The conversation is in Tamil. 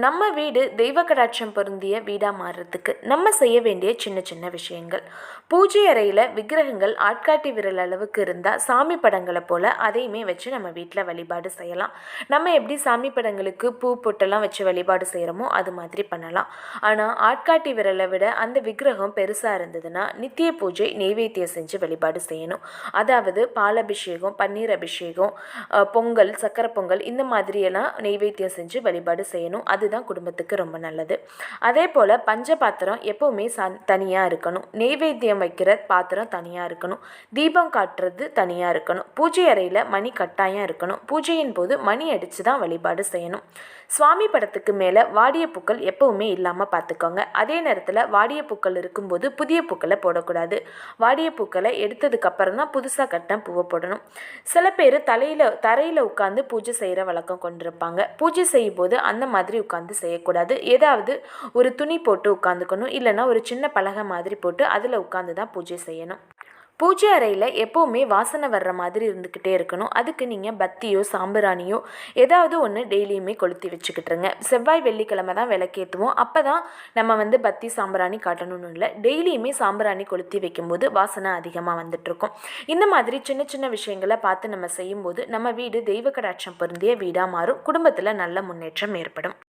நம்ம வீடு தெய்வ கடாட்சம் பொருந்திய வீடாக மாறுறதுக்கு நம்ம செய்ய வேண்டிய சின்ன சின்ன விஷயங்கள். பூஜை அறையில் விக்கிரகங்கள் ஆட்காட்டி விரல் அளவுக்கு இருந்தால் சாமி படங்களை போல் அதையுமே வச்சு நம்ம வீட்டில் வழிபாடு செய்யலாம். நம்ம எப்படி சாமி படங்களுக்கு பூ பொட்டெல்லாம் வச்சு வழிபாடு செய்கிறோமோ அது மாதிரி பண்ணலாம். ஆனால் ஆட்காட்டி விரலை விட அந்த விக்கிரகம் பெருசாக இருந்ததுன்னா நித்திய பூஜை நெய்வேத்தியம் செஞ்சு வழிபாடு செய்யணும். அதாவது பாலபிஷேகம், பன்னீர் அபிஷேகம், பொங்கல், சக்கரை பொங்கல் இந்த மாதிரியெல்லாம் நெய்வேத்தியம் செஞ்சு வழிபாடு செய்யணும். அதுதான் குடும்பத்துக்கு ரொம்ப நல்லது. அதே போல் பஞ்ச பாத்திரம் எப்போவுமே தனியாக இருக்கணும். நெய்வேத்தியம் வைக்கிற பாத்திரம் தனியாக இருக்கணும். தீபம் காட்டுறது தனியாக இருக்கணும். பூஜை அறையில் மணி கட்டாயம் இருக்கணும். பூஜையின் போது மணி அடித்து தான் வழிபாடு செய்யணும். சுவாமி படத்துக்கு மேலே வாடிய பூக்கள் எப்போவுமே இல்லாமல் பார்த்துக்கோங்க. அதே நேரத்தில் வாடிய பூக்கள் இருக்கும்போது புதிய பூக்களை போடக்கூடாது. வாடிய பூக்களை எடுத்ததுக்கப்புறம் தான் புதுசாக கட்டின பூவை போடணும். சில பேர் தரையில் உட்காந்து பூஜை செய்கிற வழக்கம் கொண்டிருப்பாங்க. பூஜை செய்யும் போது அந்த மாதிரி உட்காந்து செய்யக்கூடாது. ஏதாவது ஒரு துணி போட்டு உட்காந்துக்கணும். இல்லைன்னா ஒரு சின்ன பலகை மாதிரி போட்டு அதில் உட்காந்து தான் பூஜை செய்யணும். பூஜை அறையில் எப்போவுமே வாசனை வர்ற மாதிரி இருந்துக்கிட்டே இருக்கணும். அதுக்கு நீங்கள் பத்தியோ சாம்பிராணியோ ஏதாவது ஒன்று டெய்லியுமே கொளுத்தி வச்சுக்கிட்டுருங்க. செவ்வாய் வெள்ளிக்கிழமை தான் விளக்கேற்றுவோம். அப்போ தான் நம்ம பத்தி சாம்பிராணி காட்டணும்னு இல்லை, டெய்லியுமே சாம்பிராணி கொளுத்தி வைக்கும்போது வாசனை அதிகமாக வந்துட்டுருக்கும். இந்த மாதிரி சின்ன சின்ன விஷயங்களை பார்த்து நம்ம செய்யும்போது நம்ம வீடு தெய்வ கடாட்சம் பொருந்திய வீடாக மாறும். குடும்பத்தில் நல்ல முன்னேற்றம் ஏற்படும்.